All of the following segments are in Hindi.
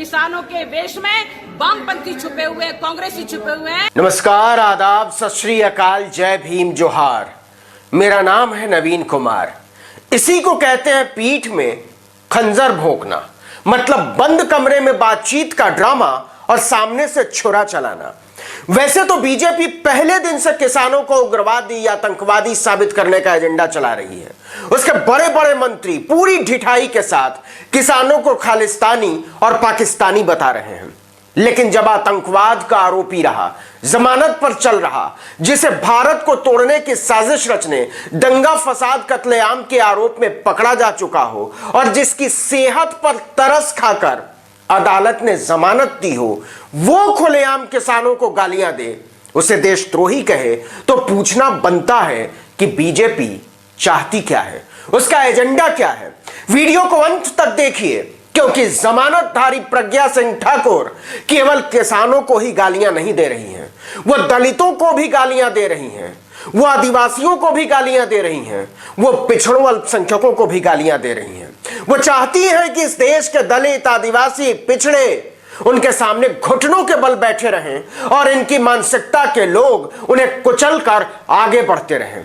किसानों के वेश में वामपंथी छुपे हुए हैं, कांग्रेसी छुपे हुए हैं। नमस्कार, आदाब, सत श्री अकाल, जय भीम, जोहार। मेरा नाम है नवीन कुमार। इसी को कहते हैं पीठ में खंजर भोंकना, मतलब बंद कमरे में बातचीत का ड्रामा और सामने से छुरा चलाना। वैसे तो बीजेपी पहले दिन से किसानों को उग्रवादी या आतंकवादी साबित करने का एजेंडा चला रही है। उसके बड़े बड़े मंत्री पूरी ढिठाई के साथ किसानों को खालिस्तानी और पाकिस्तानी बता रहे हैं। लेकिन जब आतंकवाद का आरोपी रहा, जमानत पर चल रहा, जिसे भारत को तोड़ने की साजिश रचने, दंगा फसाद कत्लेआम के आरोप में पकड़ा जा चुका हो और जिसकी सेहत पर तरस खाकर अदालत ने जमानत दी हो, वो खुलेआम किसानों को गालियां दे, उसे देशद्रोही कहे, तो पूछना बनता है कि बीजेपी चाहती क्या है, उसका एजेंडा क्या है। वीडियो को अंत तक देखिए, क्योंकि जमानतधारी प्रज्ञा सिंह ठाकुर केवल किसानों को ही गालियां नहीं दे रही हैं, वो दलितों को भी गालियां दे रही हैं, वो आदिवासियों को भी गालियां दे रही हैं, वो पिछड़ों अल्पसंख्यकों को भी गालियां दे रही हैं। वो चाहती हैं कि इस देश के दलित, आदिवासी, पिछड़े उनके सामने घुटनों के बल बैठे रहें और इनकी मानसिकता के लोग उन्हें कुचलकर आगे बढ़ते रहें।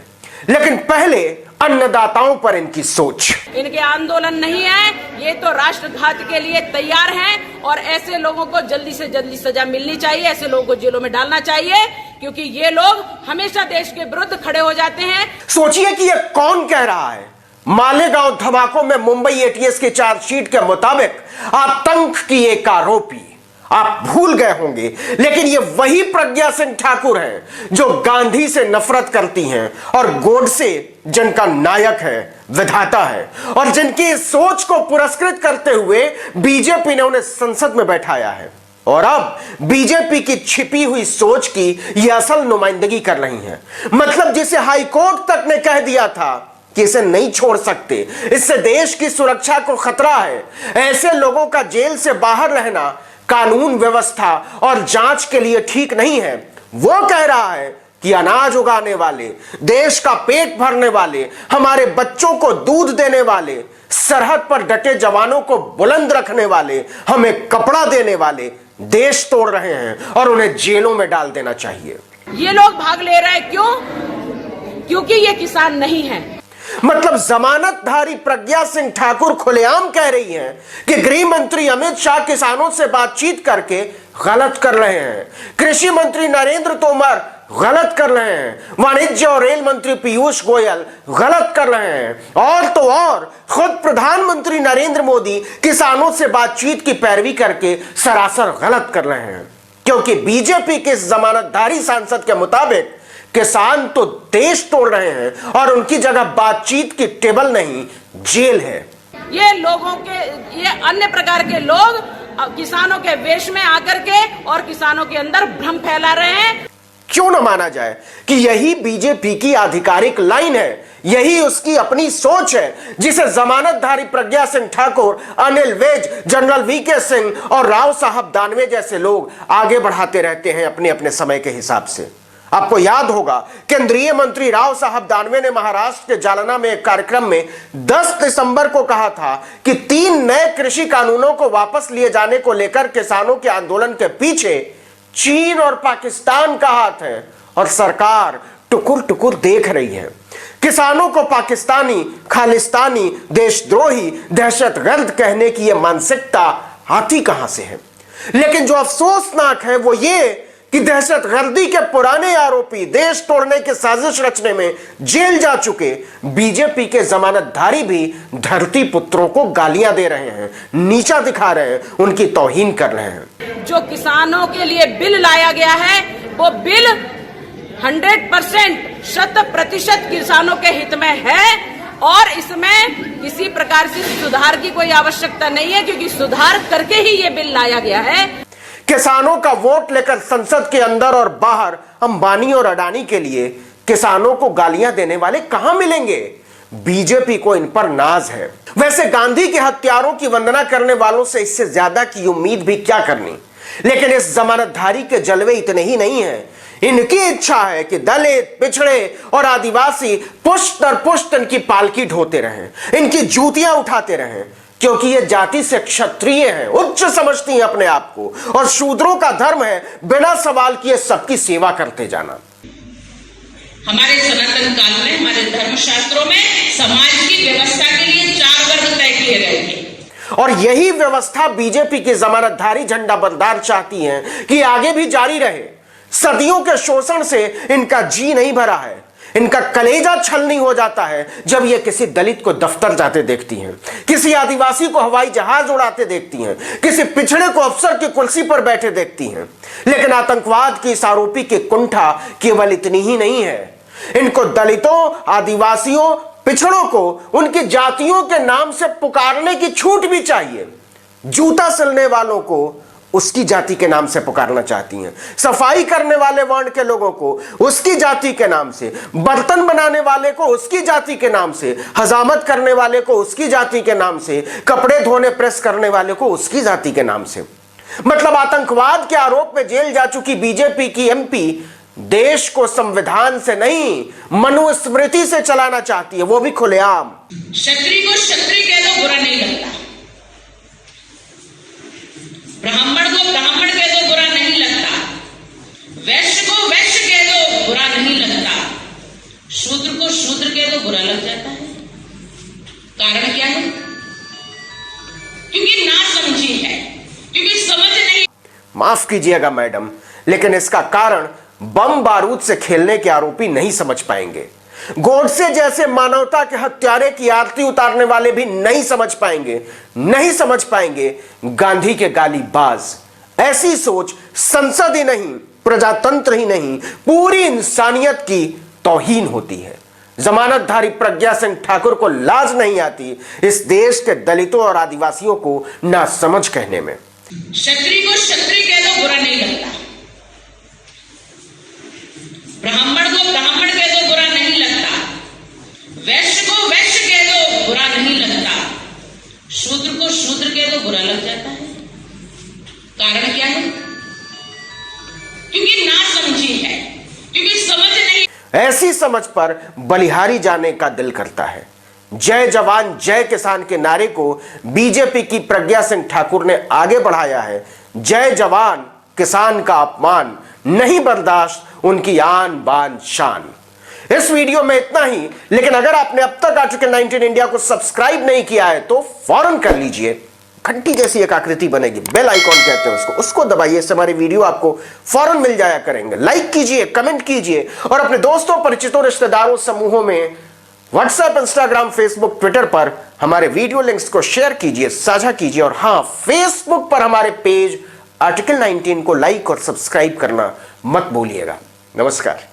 लेकिन पहले अन्नदाताओं पर इनकी सोच। इनके आंदोलन नहीं है, ये तो राष्ट्रघात के लिए तैयार हैं और ऐसे लोगों को जल्दी से जल्दी सजा मिलनी चाहिए, ऐसे लोगों को जेलों में डालना चाहिए, क्योंकि ये लोग हमेशा देश के विरुद्ध खड़े हो जाते हैं। सोचिए कि ये कौन कह रहा है। मालेगांव धमाकों में मुंबई एटीएस की चार्जशीट के मुताबिक आतंक की एक आरोपी। आप भूल गए होंगे, लेकिन ये वही प्रज्ञा सिंह ठाकुर हैं जो गांधी से नफरत करती हैं और गोडसे जिनका नायक है, विधाता है, और जिनकी सोच को पुरस्कृत करते हुए बीजेपी ने उन्हें संसद में बैठाया है। और अब बीजेपी की छिपी हुई सोच की ये असल नुमाइंदगी कर रही हैं। मतलब जिसे हाईकोर्ट तक ने कह दिया था कि इसे नहीं छोड़ सकते, इससे देश की सुरक्षा को खतरा है, ऐसे लोगों का जेल से बाहर रहना कानून व्यवस्था और जांच के लिए ठीक नहीं है। वो कह रहा है कि अनाज उगाने वाले, देश का पेट भरने वाले, हमारे बच्चों को दूध देने वाले, सरहद पर डटे जवानों को बुलंद रखने वाले, हमें कपड़ा देने वाले देश तोड़ रहे हैं और उन्हें जेलों में डाल देना चाहिए। ये लोग भाग ले रहे हैं, क्यों? क्योंकि ये किसान नहीं है। मतलब जमानतधारी प्रज्ञा सिंह ठाकुर खुलेआम कह रही हैं कि गृह मंत्री अमित शाह किसानों से बातचीत करके गलत कर रहे हैं, कृषि मंत्री नरेंद्र तोमर गलत कर रहे हैं, वाणिज्य और रेल मंत्री पीयूष गोयल गलत कर रहे हैं, और तो और खुद प्रधानमंत्री नरेंद्र मोदी किसानों से बातचीत की पैरवी करके सरासर गलत कर रहे हैं। क्योंकि बीजेपी के जमानतधारी सांसद के मुताबिक किसान तो देश तोड़ रहे हैं और उनकी जगह बातचीत की टेबल नहीं, जेल है। ये लोगों के, ये अन्य प्रकार के लोग किसानों के वेश में आकर के और किसानों के अंदर भ्रम फैला रहे हैं। क्यों न माना जाए कि यही बीजेपी की आधिकारिक लाइन है, यही उसकी अपनी सोच है, जिसे जमानतधारी प्रज्ञा सिंह ठाकुर, अनिल विज, जनरल वीके सिंह और राव साहब दानवे जैसे लोग आगे बढ़ाते रहते हैं अपने अपने समय के हिसाब से। आपको याद होगा, केंद्रीय मंत्री राव साहब दानवे ने महाराष्ट्र के जालना में एक कार्यक्रम में 10 दिसंबर को कहा था कि 3 नए कृषि कानूनों को वापस लिए जाने को लेकर किसानों के आंदोलन के पीछे चीन और पाकिस्तान का हाथ है और सरकार टुकुर टुकुर देख रही है। किसानों को पाकिस्तानी, खालिस्तानी, देशद्रोही, दहशतगर्द कहने की यह मानसिकता आती कहां से है। लेकिन जो अफसोसनाक है वो ये कि दहशतगर्दी के पुराने आरोपी, देश तोड़ने की साजिश रचने में जेल जा चुके बीजेपी के जमानतधारी भी धरती पुत्रों को गालियां दे रहे हैं, नीचा दिखा रहे हैं, उनकी तौहीन कर रहे हैं। जो किसानों के लिए बिल लाया गया है, वो बिल 100% 100% किसानों के हित में है और इसमें किसी प्रकार से सुधार की कोई आवश्यकता नहीं है, क्योंकि सुधार करके ही ये बिल लाया गया है। किसानों का वोट लेकर संसद के अंदर और बाहर अंबानी और अडानी के लिए किसानों को गालियां देने वाले कहां मिलेंगे? बीजेपी को इन पर नाज है। वैसे गांधी के हत्यारों की वंदना करने वालों से इससे ज्यादा की उम्मीद भी क्या करनी। लेकिन इस जमानतधारी के जलवे इतने ही नहीं है, इनकी इच्छा है कि दलित, पिछड़े और आदिवासी पुष्ट दर पुष्ट इनकी पालकी ढोते रहें, इनकी जूतियां उठाते रहें। क्योंकि ये जाति से क्षत्रिय हैं, उच्च समझती हैं अपने आप को, और शूद्रों का धर्म है बिना सवाल किए सबकी सेवा करते जाना। हमारे सनातन काल में, हमारे धर्मशास्त्रों में समाज की व्यवस्था के लिए 4 वर्ग तय किए गए थे, और यही व्यवस्था बीजेपी के जमानतधारी झंडा बरदार चाहती हैं कि आगे भी जारी रहे। सदियों के शोषण से इनका जी नहीं भरा है, इनका कलेजा छलनी हो जाता है जब ये किसी दलित को दफ्तर जाते देखती हैं, किसी आदिवासी को हवाई जहाज उड़ाते देखती हैं, किसी पिछड़े को अफसर की कुर्सी पर बैठे देखती हैं। लेकिन आतंकवाद की इस आरोपी की कुंठा केवल इतनी ही नहीं है, इनको दलितों, आदिवासियों, पिछड़ों को उनकी जातियों के नाम से पुकारने की छूट भी चाहिए। जूता सिलने वालों को उसकी जाति के नाम से पुकारना चाहती हैं, सफाई करने वाले वर्ण के लोगों को उसकी जाति के नाम से, बर्तन बनाने वाले को उसकी जाति के नाम से, हजामत करने वाले को उसकी जाति के नाम से, कपड़े धोने प्रेस करने वाले को उसकी जाति के नाम से। मतलब आतंकवाद के आरोप में जेल जा चुकी बीजेपी की एमपी देश को संविधान से नहीं मनुस्मृति से चलाना चाहती है, वो भी खुलेआम। क्षत्रिय को क्षत्रिय कह दो बुरा नहीं लगता, ब्राह्मण को ब्राह्मण कह दो बुरा नहीं लगता, वैश्य को वैश्य कह दो बुरा नहीं लगता, शूद्र को शूद्र कह दो बुरा लग जाता है। कारण क्या है? क्योंकि ना समझी है, क्योंकि समझ नहीं। माफ कीजिएगा मैडम, लेकिन इसका कारण बम बारूद से खेलने के आरोपी नहीं समझ पाएंगे, गोडसे जैसे मानवता के हत्यारे की आरती उतारने वाले भी नहीं समझ पाएंगे, नहीं समझ पाएंगे गांधी के गालीबाज। ऐसी सोच संसद ही नहीं, प्रजातंत्र ही नहीं, पूरी इंसानियत की तौहीन होती है। जमानतधारी प्रज्ञा सिंह ठाकुर को लाज नहीं आती इस देश के दलितों और आदिवासियों को ना समझ कहने में। क्षत्रिय को क्षत्रिय कह दो बुरा नहीं लगता, ब्राह्मण को ब्राह्मण कह दो बुरा नहीं लगता, वैश्य को वैश्य कह दो बुरा नहीं लगता, शूद्र को शूद्र कह दो बुरा लग जाता है। कारण क्या है? क्योंकि ना समझी है, क्योंकि समझ नहीं। ऐसी समझ पर बलिहारी जाने का दिल करता है। जय जवान जय किसान के नारे को बीजेपी की प्रज्ञा सिंह ठाकुर ने आगे बढ़ाया है। जय जवान किसान का अपमान नहीं बर्दाश्त, उनकी आन बान शान। इस वीडियो में इतना ही, लेकिन अगर आपने अब तक आर्टिकल 19 इंडिया को सब्सक्राइब नहीं किया है तो फौरन कर लीजिए। घंटी जैसी एक आकृति बनेगी, बेल आइकॉन कहते हैं उसको दबाइए, इससे हमारे वीडियो आपको फौरन मिल जाया करेंगे। लाइक कीजिए, कमेंट कीजिए और अपने दोस्तों, परिचितों, रिश्तेदारों, समूहों में व्हाट्सएप, इंस्टाग्राम, फेसबुक, ट्विटर पर हमारे वीडियो लिंक्स को शेयर कीजिए, साझा कीजिए। और हां, फेसबुक पर हमारे पेज आर्टिकल 19 को लाइक और सब्सक्राइब करना मत भूलिएगा। नमस्कार।